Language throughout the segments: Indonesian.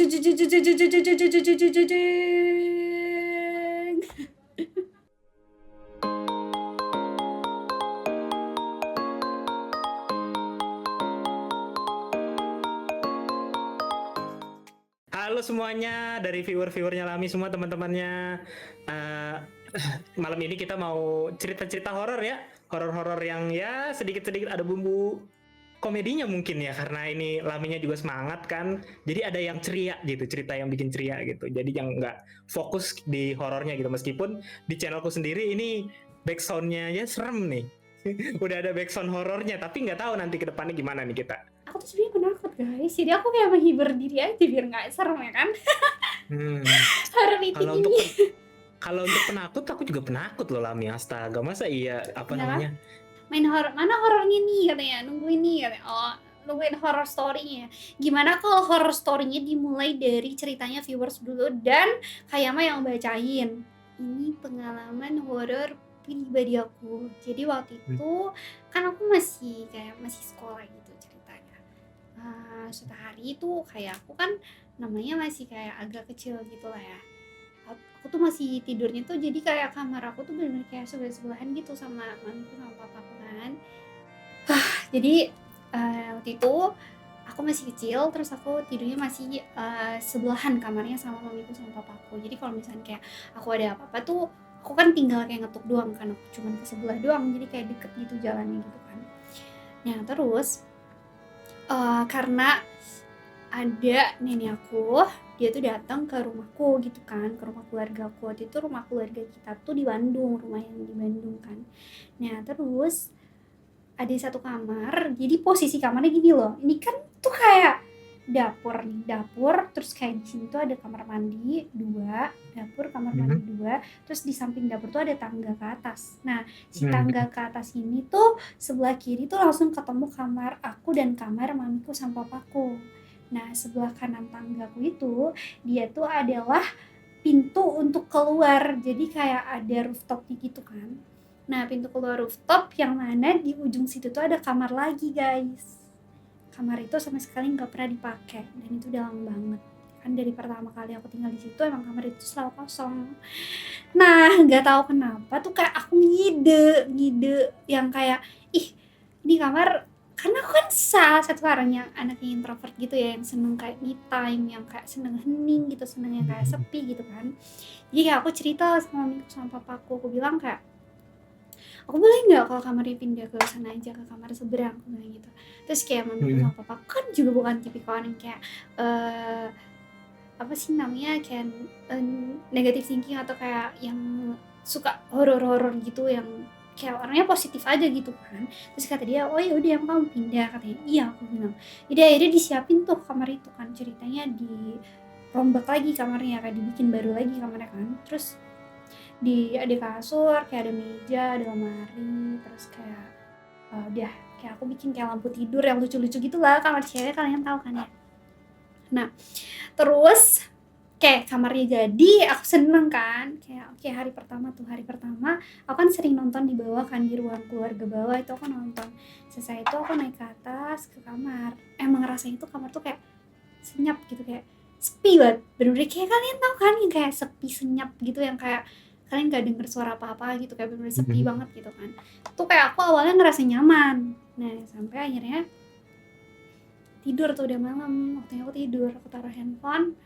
Halo semuanya dari viewer-viewernya Lami semua teman-temannya. Eh, Malam ini kita mau cerita-cerita horor ya, horor-horor yang ya sedikit-sedikit ada bumbu komedinya mungkin ya, karena ini Laminya juga semangat kan. Jadi ada yang ceria gitu, cerita yang bikin ceria gitu. Jadi yang nggak fokus di horornya gitu. Meskipun di channelku sendiri ini backsoundnya ya serem nih. Udah ada backsound horornya, tapi nggak tahu nanti ke depannya gimana nih kita. Aku tuh sebenarnya penakut guys, jadi aku kayak menghibur diri aja biar nggak serem ya kan. Horor meeting Kalau ini. kalau untuk penakut aku juga penakut loh Lami, astaga masa iya apa Iya kan? namanya. Main horor, mana horornya nih katanya, nungguin nih katanya. Oh, nungguin horror story-nya. Gimana kalau horror story-nya dimulai dari ceritanya viewers dulu dan Kayama yang bacain. Ini pengalaman horor pribadi aku. Jadi waktu itu kan aku masih sekolah gitu ceritanya. Suatu hari itu kayak aku kan namanya masih kayak agak kecil gitu lah ya. Aku tuh masih tidurnya tuh jadi kayak kamar aku tuh bener-bener kayak sebelah-sebelahan gitu sama mamiku sama papaku kan. Jadi waktu itu aku masih kecil, terus aku tidurnya masih sebelahan kamarnya sama mamiku sama papaku. Jadi kalau misalnya kayak aku ada apa-apa tuh aku kan tinggal kayak ngetuk doang kan, aku cuman ke sebelah doang, jadi kayak deket gitu jalannya gitu kan. Nah terus karena ada nenek aku, dia tuh datang ke rumahku gitu kan, ke rumah keluarga aku. Waktu itu rumah keluarga kita tuh di Bandung, rumah yang di Bandung kan. Nah terus ada satu kamar, jadi posisi kamarnya gini loh, ini kan tuh kayak dapur nih, dapur, terus kayak di sini tuh ada kamar mandi 2, dapur, kamar mandi 2, terus di samping dapur tuh ada tangga ke atas. Nah, si tangga ke atas ini tuh sebelah kiri tuh langsung ketemu kamar aku dan kamar mamiku sama papaku. Nah, sebelah kanan tanggaku itu, dia tuh adalah pintu untuk keluar, jadi kayak ada rooftopnya gitu kan. Nah, pintu keluar rooftop yang mana di ujung situ tuh ada kamar lagi guys. Kamar itu sama sekali nggak pernah dipakai dan itu udah lama banget. Kan dari pertama kali aku tinggal di situ emang kamar itu selalu kosong. Nah, nggak tahu kenapa tuh kayak aku ngide yang kayak ini kamar, karena aku kan salah satu orang yang anaknya introvert gitu ya, yang seneng kayak me time, yang kayak seneng hening gitu, seneng yang kayak sepi gitu kan. Jadi kayak aku cerita sama mamiku sama papaku, aku bilang kayak, aku boleh nggak kalau kamarnya pindah ke sana aja, ke kamar seberang, aku bilang gitu. Terus kayak mamiku sama papa kan juga bukan tipikal yang kayak apa sih namanya, kayak negative thinking atau kayak yang suka horor-horor gitu, yang kayak orangnya positif aja gitu kan. Terus kata dia, oh ya udah kamu pindah, katanya. Iya, aku bilang. Jadi akhirnya disiapin tuh kamar itu kan, ceritanya dirombak lagi kamarnya, kayak dibikin baru lagi kamarnya kan. Terus ada kasur, kayak ada meja, ada lemari, terus kayak udah kayak aku bikin kayak lampu tidur yang lucu-lucu gitu lah, kamar cewek kalian tahu kan ya. Nah terus kayak kamarnya jadi, aku seneng kan, kayak oke, hari pertama aku kan sering nonton di bawah kan, di ruang keluarga bawah itu aku nonton. Selesai itu aku naik ke atas ke kamar, emang rasanya itu kamar tuh kayak senyap gitu, kayak sepi banget, bener-bener kayak kalian tahu kan yang kayak sepi senyap gitu, yang kayak kalian gak denger suara apa-apa gitu, kayak bener-bener sepi banget gitu kan. Tuh kayak aku awalnya ngerasa nyaman. Nah sampai akhirnya tidur tuh, udah malam, waktunya aku tidur, aku taruh handphone,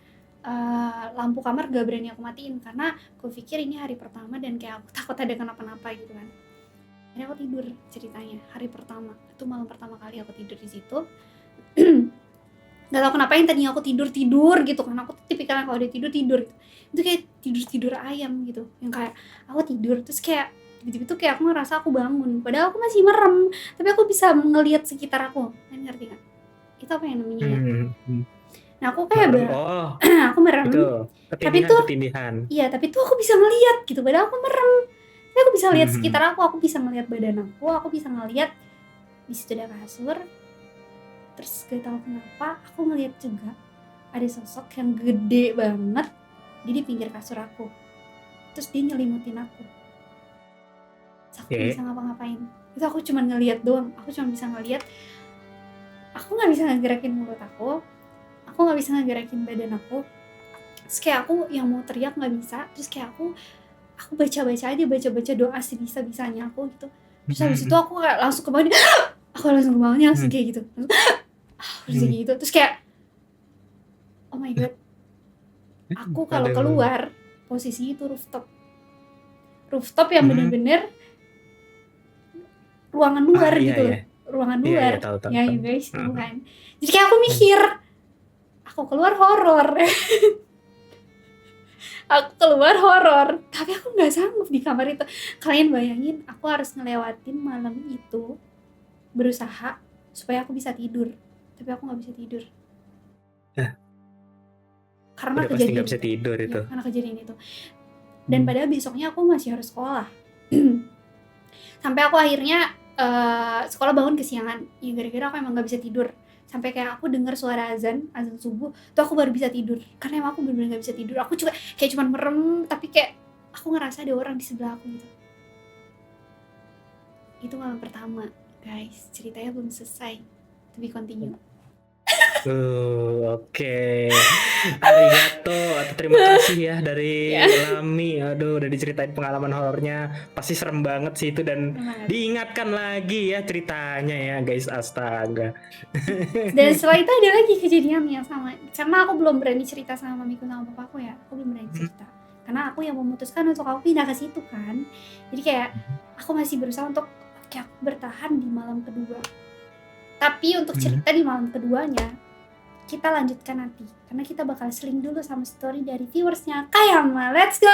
lampu kamar gak berani aku matiin karena aku pikir ini hari pertama dan kayak aku takut ada kenapa-napa gitu kan. Akhirnya aku tidur, ceritanya hari pertama itu malam pertama kali aku tidur di situ. Gak tau kenapa yang tadinya aku tidur gitu kan, aku tipikal kalau udah tidur gitu. Itu kayak tidur ayam gitu, yang kayak aku tidur terus kayak tiba-tiba tuh kayak aku ngerasa aku bangun padahal aku masih merem, tapi aku bisa ngelihat sekitar aku, kalian ngerti gak? Itu apa yang namanya ya? Nah aku kayak Merem, oh aku merem, itu tapi tuh ketindihan. iya, tapi tuh aku bisa ngelihat gitu padahal aku merem. Tapi aku bisa lihat sekitar aku bisa ngelihat badan aku bisa ngelihat di situ ada kasur. Terus gak tahu kenapa aku ngelihat juga ada sosok yang gede banget di pinggir kasur aku. Terus dia nyelimutin aku. Terus aku gak bisa ngapa-ngapain. Itu aku cuma ngelihat doang. Aku cuma bisa ngelihat. Aku gak bisa ngegerakin mulut aku nggak bisa ngegerakin badan aku. Terus kayak aku yang mau teriak nggak bisa. Terus kayak aku baca-baca aja, baca-baca doa sebisa-bisanya aku gitu. Terus habis itu aku kayak langsung ke bawah, aku langsung ke bawahnya langsung kayak gitu. Langsung kayak gitu. Terus kayak oh my god. Aku kalau Aduh. keluar posisi itu rooftop. Rooftop yang bener-bener ruangan luar Iya, gitu loh. iya. Ruangan Iya, luar. iya, tahu, tahu, Ya tahu. you guys, tahu kan. Jadi kayak aku mikir, aku keluar horor. Aku keluar horor, tapi aku nggak sanggup di kamar itu. Kalian bayangin, aku harus ngelewatin malam itu berusaha supaya aku bisa tidur, tapi aku nggak bisa tidur. Karena Udah pasti kejadian nggak bisa itu. tidur itu. Ya, karena kejadian itu. Dan padahal besoknya aku masih harus sekolah. Sampai aku akhirnya sekolah bangun kesiangan. Ya gara-gara aku emang nggak bisa tidur. Sampai kayak aku dengar suara azan subuh, tuh aku baru bisa tidur. Karena emang aku bener-bener gak bisa tidur. Aku juga kayak cuman merem, tapi kayak aku ngerasa ada orang di sebelah aku gitu. Itu malam pertama, guys. Ceritanya belum selesai. To be continue. Oke. Arigato, atau terima kasih ya dari Ya. Lami. Aduh, udah diceritain pengalaman horornya. Pasti serem banget sih itu, dan diingatkan lagi ya ceritanya ya, guys. Astaga. Dan setelah itu ada lagi kejadian yang sama. Karena aku belum berani cerita sama mamiku sama papaku ya. Aku belum berani cerita. Karena aku yang memutuskan untuk aku pindah ke situ kan. Jadi kayak aku masih berusaha untuk oke, aku bertahan di malam kedua. Tapi untuk cerita di malam keduanya kita lanjutkan nanti. Karena kita bakal seling dulu sama story dari viewersnya Kayama. Let's go!